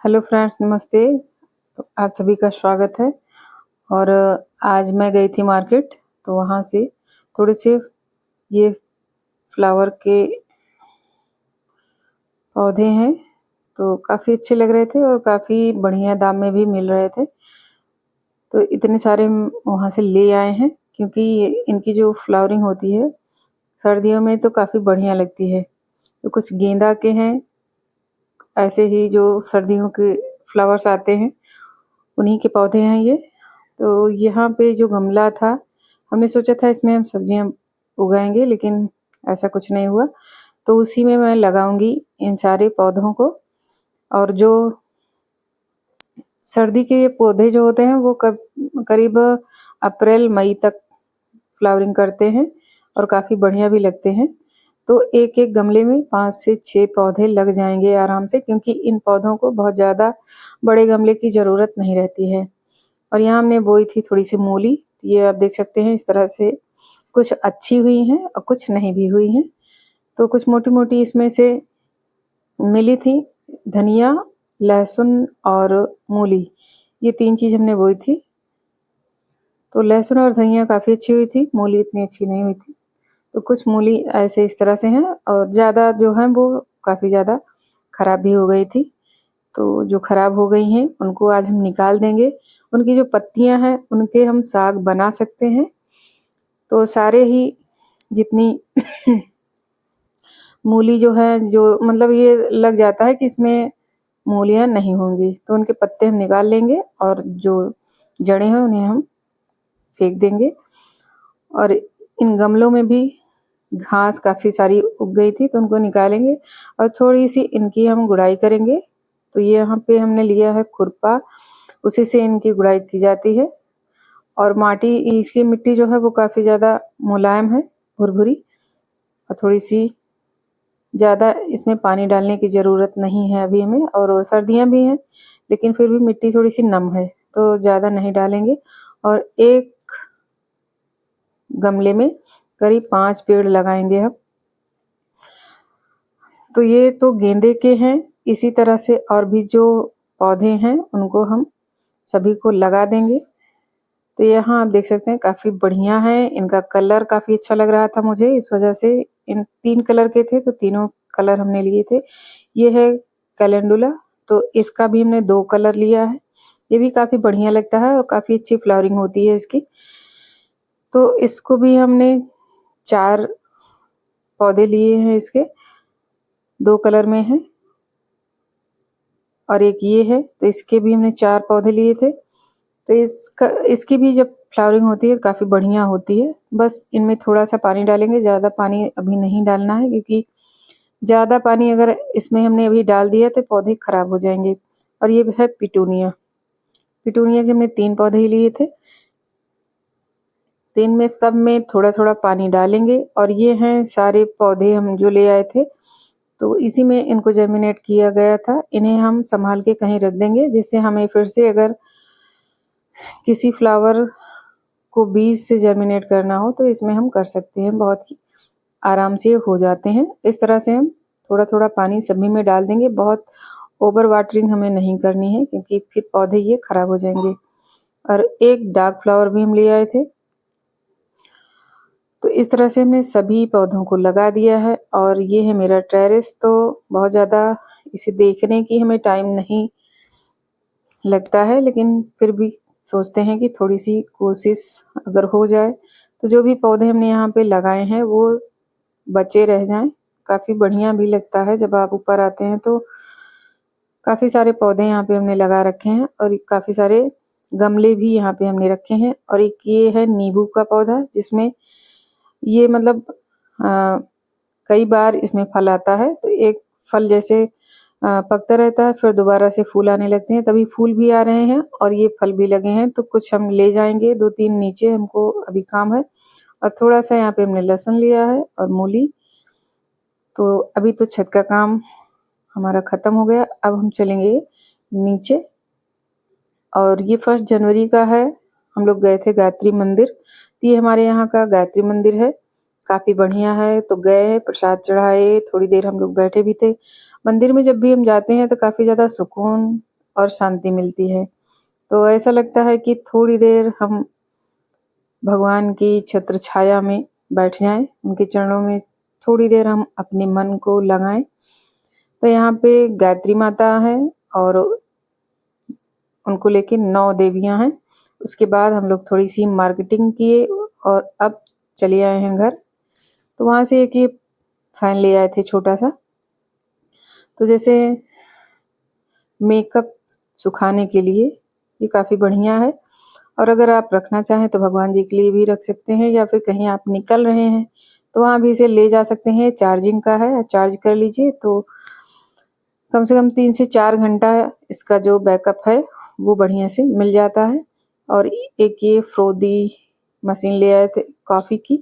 Hello friends, नमस्ते। तो आप सभी का स्वागत है। और आज मैं गई थी मार्केट, तो वहाँ से थोड़े से ये फ्लावर के पौधे हैं, तो काफ़ी अच्छे लग रहे थे और काफ़ी बढ़िया दाम में भी मिल रहे थे। तो इतने सारे हम वहाँ से ले आए हैं, क्योंकि इनकी जो फ्लावरिंग होती है सर्दियों में तो काफ़ी बढ़िया लगती है। तो कुछ गेंदा के हैं, ऐसे ही जो सर्दियों के फ्लावर्स आते हैं उन्हीं के पौधे हैं ये। तो यहाँ पे जो गमला था, हमने सोचा था इसमें हम सब्जियां उगाएंगे, लेकिन ऐसा कुछ नहीं हुआ। तो उसी में मैं लगाऊंगी इन सारे पौधों को। और जो सर्दी के ये पौधे जो होते हैं वो करीब अप्रैल मई तक फ्लावरिंग करते हैं और काफ़ी बढ़िया भी लगते हैं। तो एक एक गमले में 5 से 6 पौधे लग जाएंगे आराम से, क्योंकि इन पौधों को बहुत ज़्यादा बड़े गमले की ज़रूरत नहीं रहती है। और यहाँ हमने बोई थी थोड़ी सी मूली, ये आप देख सकते हैं। इस तरह से कुछ अच्छी हुई हैं और कुछ नहीं भी हुई हैं। तो कुछ मोटी मोटी इसमें से मिली थी। धनिया, लहसुन और मूली, ये 3 चीज़ हमने बोई थी। तो लहसुन और धनिया काफ़ी अच्छी हुई थी, मूली इतनी अच्छी नहीं हुई थी। तो कुछ मूली ऐसे इस तरह से हैं और ज़्यादा जो हैं वो काफ़ी ज़्यादा खराब भी हो गई थी। तो जो खराब हो गई हैं उनको आज हम निकाल देंगे। उनकी जो पत्तियां हैं उनके हम साग बना सकते हैं। तो सारे ही जितनी मूली जो है, जो मतलब ये लग जाता है कि इसमें मूलियां नहीं होंगी, तो उनके पत्ते हम निकाल लेंगे और जो जड़ें हैं उन्हें हम फेंक देंगे। और इन गमलों में भी घास काफ़ी सारी उग गई थी, तो उनको निकालेंगे और थोड़ी सी इनकी हम गुड़ाई करेंगे। तो ये यहाँ पे हमने लिया है खुरपा, उसी से इनकी गुड़ाई की जाती है। और माटी, इसकी मिट्टी जो है वो काफ़ी ज़्यादा मुलायम है, भुरभुरी, और थोड़ी सी ज़्यादा इसमें पानी डालने की ज़रूरत नहीं है अभी हमें। और सर्दियाँ भी हैं, लेकिन फिर भी मिट्टी थोड़ी सी नम है, तो ज़्यादा नहीं डालेंगे। और एक गमले में करीब 5 पेड़ लगाएंगे हम। तो ये तो गेंदे के हैं। इसी तरह से और भी जो पौधे हैं उनको हम सभी को लगा देंगे। तो यहाँ आप देख सकते हैं काफ़ी बढ़िया है। इनका कलर काफ़ी अच्छा लग रहा था मुझे, इस वजह से इन 3 कलर के थे तो तीनों कलर हमने लिए थे। ये है कैलेंडुला, तो इसका भी हमने 2 कलर लिया है। ये भी काफ़ी बढ़िया लगता है और काफ़ी अच्छी फ्लावरिंग होती है इसकी। तो इसको भी हमने 4 पौधे लिए हैं इसके, 2 कलर में हैं और एक ये है, तो इसके भी हमने 4 पौधे लिए थे। तो इसकी भी जब फ्लावरिंग होती है काफ़ी बढ़िया होती है। बस इनमें थोड़ा सा पानी डालेंगे, ज़्यादा पानी अभी नहीं डालना है, क्योंकि ज़्यादा पानी अगर इसमें हमने अभी डाल दिया तो पौधे खराब हो जाएंगे। और ये है पिटूनिया। पिटूनिया के हमने 3 पौधे ही लिए थे, तो इनमें सब में थोड़ा थोड़ा पानी डालेंगे। और ये हैं सारे पौधे हम जो ले आए थे, तो इसी में इनको जर्मिनेट किया गया था। इन्हें हम संभाल के कहीं रख देंगे, जिससे हमें फिर से अगर किसी फ्लावर को बीज से जर्मिनेट करना हो तो इसमें हम कर सकते हैं, बहुत ही आराम से हो जाते हैं। इस तरह से हम थोड़ा थोड़ा पानी सभी में डाल देंगे। बहुत ओवर वाटरिंग हमें नहीं करनी है, क्योंकि फिर पौधे ये खराब हो जाएंगे। और एक डार्क फ्लावर भी हम ले आए थे। तो इस तरह से हमने सभी पौधों को लगा दिया है। और ये है मेरा टेरेस। तो बहुत ज़्यादा इसे देखने की हमें टाइम नहीं लगता है, लेकिन फिर भी सोचते हैं कि थोड़ी सी कोशिश अगर हो जाए तो जो भी पौधे हमने यहाँ पे लगाए हैं वो बचे रह जाएं। काफ़ी बढ़िया भी लगता है जब आप ऊपर आते हैं। तो काफ़ी सारे पौधे यहाँ पे हमने लगा रखे हैं और काफ़ी सारे गमले भी यहाँ पे हमने रखे हैं। और एक ये है नींबू का पौधा, जिसमें ये मतलब कई बार इसमें फल आता है। तो एक फल जैसे पकता रहता है, फिर दोबारा से फूल आने लगते हैं। तभी फूल भी आ रहे हैं और ये फल भी लगे हैं। तो कुछ हम ले जाएंगे, 2-3 नीचे हमको अभी काम है। और थोड़ा सा यहाँ पे हमने लहसुन लिया है और मूली। तो अभी तो छत का काम हमारा ख़त्म हो गया, अब हम चलेंगे नीचे। और ये 1 जनवरी का है, हम लोग गए थे गायत्री मंदिर। तो ये हमारे यहाँ का गायत्री मंदिर है, काफ़ी बढ़िया है। तो गए, प्रसाद चढ़ाए, थोड़ी देर हम लोग बैठे भी थे। मंदिर में जब भी हम जाते हैं तो काफ़ी ज़्यादा सुकून और शांति मिलती है। तो ऐसा लगता है कि थोड़ी देर हम भगवान की छत्र छाया में बैठ जाएँ, उनके चरणों में थोड़ी देर हम अपने मन को लगाएँ। तो यहाँ पे गायत्री माता है और उनको लेके 9 देवियाँ हैं। उसके बाद हम लोग थोड़ी-सी मार्केटिंग किए और अब चले आए हैं घर। तो वहाँ से एक ये फ़ैन ले आए थे छोटा-सा। तो जैसे मेकअप सुखाने के लिए ये काफ़ी बढ़िया है और अगर आप रखना चाहें तो भगवान जी के लिए भी रख सकते हैं या फिर कहीं आप निकल रहे हैं तो वहाँ भी इसे ले जा सकते हैं। चार्जिंग का है, चार्ज कर लीजिए तो कम से कम 3 से 4 घंटा इसका जो बैकअप है वो बढ़िया से मिल जाता है। और एक ये फ्रोदी मशीन ले आए थे कॉफ़ी की,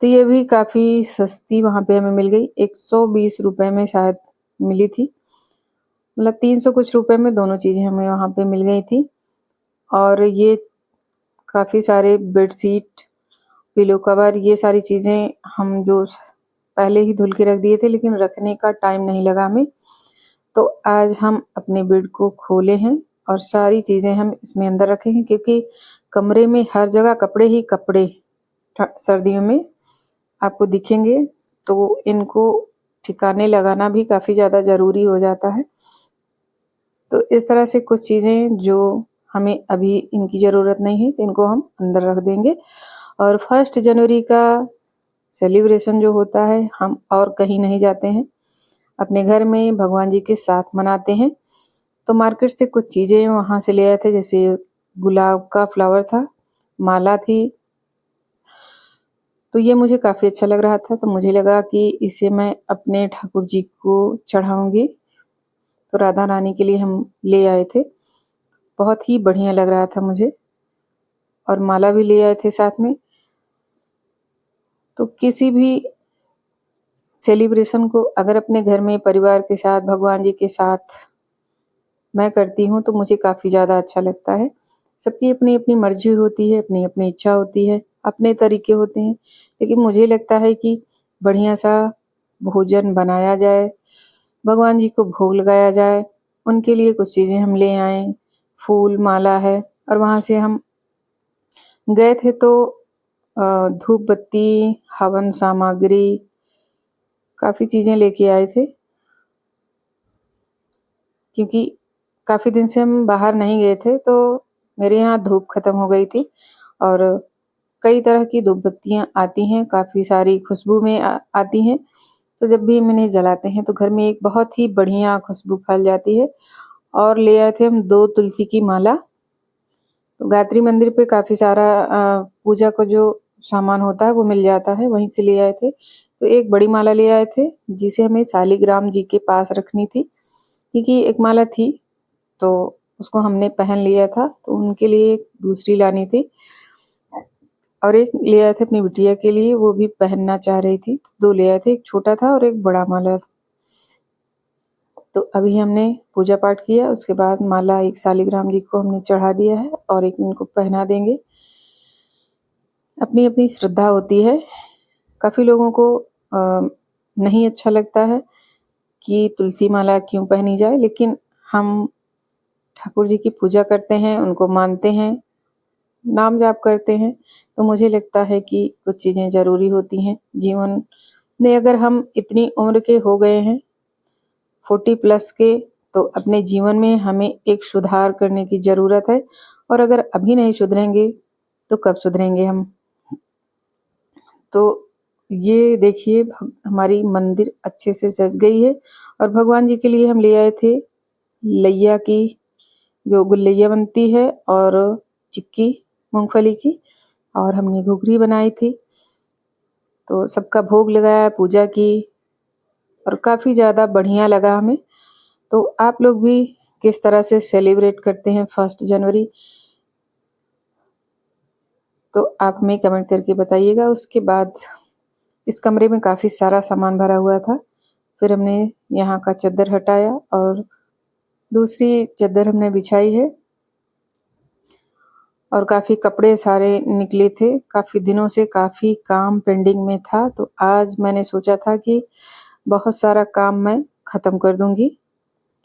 तो ये भी काफ़ी सस्ती वहाँ पे हमें मिल गई। 120 रुपए में शायद मिली थी। मतलब 300 कुछ रुपए में दोनों चीज़ें हमें वहाँ पे मिल गई थी। और ये काफ़ी सारे बेडशीट, पिलो कवर, ये सारी चीज़ें हम जो पहले ही धुल के रख दिए थे लेकिन रखने का टाइम नहीं लगा हमें। तो आज हम अपने बेड को खोले हैं और सारी चीज़ें हम इसमें अंदर रखे हैं क्योंकि कमरे में हर जगह कपड़े ही कपड़े सर्दियों में आपको दिखेंगे, तो इनको ठिकाने लगाना भी काफ़ी ज़्यादा ज़रूरी हो जाता है। तो इस तरह से कुछ चीज़ें जो हमें अभी इनकी ज़रूरत नहीं है तो इनको हम अंदर रख देंगे। और 1 जनवरी का सेलिब्रेशन जो होता है हम और कहीं नहीं जाते हैं, अपने घर में भगवान जी के साथ मनाते हैं। तो मार्केट से कुछ चीज़ें वहाँ से ले आए थे, जैसे गुलाब का फ्लावर था, माला थी। तो ये मुझे काफ़ी अच्छा लग रहा था, तो मुझे लगा कि इसे मैं अपने ठाकुर जी को चढ़ाऊँगी। तो राधा रानी के लिए हम ले आए थे। बहुत ही बढ़िया लग रहा था मुझे और माला भी ले आए थे साथ में। तो किसी भी सेलिब्रेशन को अगर अपने घर में परिवार के साथ, भगवान जी के साथ मैं करती हूँ तो मुझे काफ़ी ज़्यादा अच्छा लगता है। सबकी अपनी-अपनी मर्ज़ी होती है, अपनी-अपनी इच्छा होती है, अपने तरीके होते हैं। लेकिन मुझे लगता है कि बढ़िया-सा भोजन बनाया जाए, भगवान जी को भोग लगाया जाए, उनके लिए कुछ चीज़ें हम ले आएँ, फूल, माला है। और वहाँ से हम गए थे तो धूप बत्ती, हवन सामग्री, काफ़ी चीज़ें लेके आए थे। क्योंकि काफ़ी दिन से हम बाहर नहीं गए थे तो मेरे यहाँ धूप ख़त्म हो गई थी और कई तरह की धूप बत्तियाँ आती हैं, काफ़ी सारी खुशबू में आती हैं। तो जब भी हम इन्हें जलाते हैं तो घर में एक बहुत ही बढ़िया खुशबू फैल जाती है। और ले आए थे हम 2 तुलसी की माला। तो गायत्री मंदिर पे काफ़ी सारा पूजा का जो सामान होता है वो मिल जाता है, वहीं से ले आए थे। तो एक बड़ी माला ले आए थे जिसे हमें शालिग्राम जी के पास रखनी थी, क्योंकि एक माला थी तो उसको हमने पहन लिया था, तो उनके लिए एक दूसरी लानी थी। और एक ले आए थे अपनी बिटिया के लिए, वो भी पहनना चाह रही थी। 2 ले आए थे, एक छोटा था और एक बड़ा माला था। तो अभी हमने पूजा पाठ किया, उसके बाद माला एक शालिग्राम जी को हमने चढ़ा दिया है और एक इनको पहना देंगे। अपनी-अपनी श्रद्धा होती है। काफ़ी लोगों को नहीं अच्छा लगता है कि तुलसी माला क्यों पहनी जाए, लेकिन हम ठाकुर जी की पूजा करते हैं, उनको मानते हैं, नाम जाप करते हैं, तो मुझे लगता है कि कुछ चीज़ें ज़रूरी होती हैं। जीवन में अगर हम इतनी उम्र के हो गए हैं, 40 प्लस के, तो अपने जीवन में हमें एक सुधार करने की ज़रूरत है और अगर अभी नहीं सुधरेंगे, तो कब सुधरेंगे हम? तो ये देखिए हमारी मंदिर अच्छे से सज गई है और भगवान जी के लिए हम ले आए थे लैया की जो गुल्लैया बनती है और चिक्की मूँगफली की, और हमने घुघरी बनाई थी। तो सबका भोग लगाया, पूजा की और काफ़ी ज़्यादा बढ़िया लगा हमें। तो आप लोग भी किस तरह से सेलिब्रेट करते हैं 1 जनवरी? तो आप हमें कमेंट करके बताइएगा। उसके बाद इस कमरे में काफ़ी सारा सामान भरा हुआ था। फिर हमने यहाँ का चद्दर हटाया और दूसरी चद्दर हमने बिछाई है और काफ़ी कपड़े सारे निकले थे। काफ़ी दिनों से काफ़ी काम पेंडिंग में था, तो आज मैंने सोचा था कि बहुत सारा काम मैं ख़त्म कर दूँगी,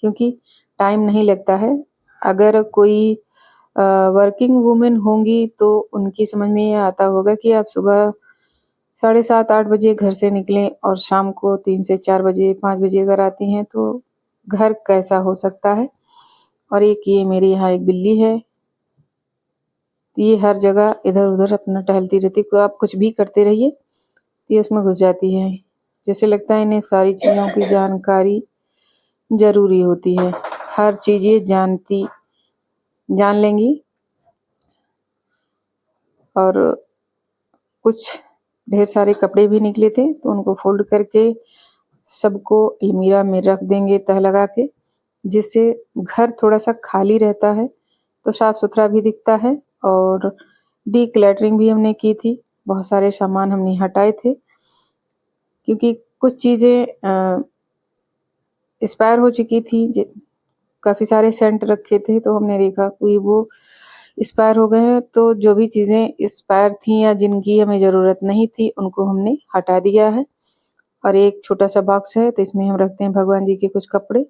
क्योंकि टाइम नहीं लगता है। अगर कोई वर्किंग वूमेन होंगी तो उनकी समझ में ये आता होगा कि आप सुबह 7:30-8 बजे घर से निकलें और शाम को 3 से 4 बजे 5 बजे अगर आती हैं तो घर कैसा हो सकता है। और एक ये मेरे यहाँ एक बिल्ली है, ये हर जगह इधर-उधर अपना टहलती रहती है, आप कुछ भी करते रहिए तो ये उसमें घुस जाती है। जैसे लगता है इन्हें सारी चीज़ों की जानकारी ज़रूरी होती है, हर चीज़ ये जान लेंगी। और कुछ ढेर सारे कपड़े भी निकले थे तो उनको फ़ोल्ड करके सबको अलमीरा में रख देंगे तह लगा के, जिससे घर थोड़ा-सा खाली रहता है तो साफ-सुथरा भी दिखता है। और डिक्लटरिंग भी हमने की थी, बहुत सारे सामान हमने हटाए थे क्योंकि कुछ चीज़ें एक्सपायर हो चुकी थी। काफ़ी सारे सेंट रखे थे तो हमने देखा कोई वो एक्सपायर हो गए हैं, तो जो भी चीज़ें एक्सपायर थी या जिनकी हमें ज़रूरत नहीं थी उनको हमने हटा दिया है। और एक छोटा-सा बॉक्स है तो इसमें हम रखते हैं भगवान जी के कुछ कपड़े,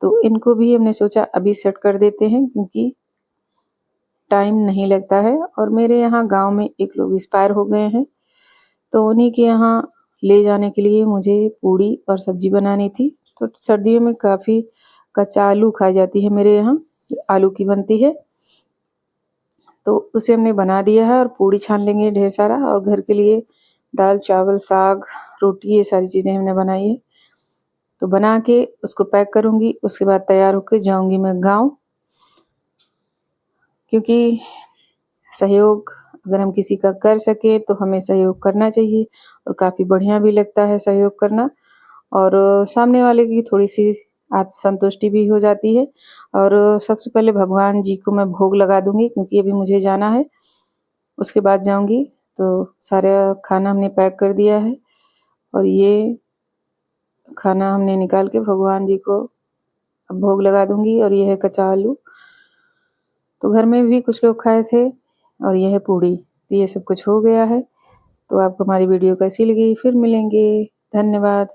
तो इनको भी हमने सोचा अभी सेट कर देते हैं क्योंकि टाइम नहीं लगता है। और मेरे यहाँ गाँव में एक लोग एक्सपायर हो गए हैं, तो उन्हीं के यहाँ ले जाने के लिए मुझे पूड़ी और सब्जी बनानी थी। तो सर्दियों में काफ़ी कच्चा आलू खाई जाती है मेरे यहाँ, आलू की बनती है, तो उसे हमने बना दिया है और पूड़ी छान लेंगे ढेर सारा। और घर के लिए दाल, चावल, साग, रोटी ये सारी चीज़ें हमने बनाई है। तो बना के उसको पैक करूँगी, उसके बाद तैयार होके जाऊँगी मैं गाँव, क्योंकि सहयोग अगर हम किसी का कर सकें तो हमें सहयोग करना चाहिए और काफ़ी बढ़िया भी लगता है सहयोग करना। और सामने वाले की थोड़ी-सी आत्मसंतुष्टि भी हो जाती है। और सबसे पहले भगवान जी को मैं भोग लगा दूँगी क्योंकि अभी मुझे जाना है, उसके बाद जाऊँगी। तो सारा खाना हमने पैक कर दिया है और ये खाना हमने निकाल के भगवान जी को अब भोग लगा दूँगी। और ये है कच्चा आलू, तो घर में भी कुछ लोग खाए थे। और ये है पूड़ी, तो ये सब कुछ हो गया है। तो आपको हमारी वीडियो कैसी लगी? फिर मिलेंगे, धन्यवाद।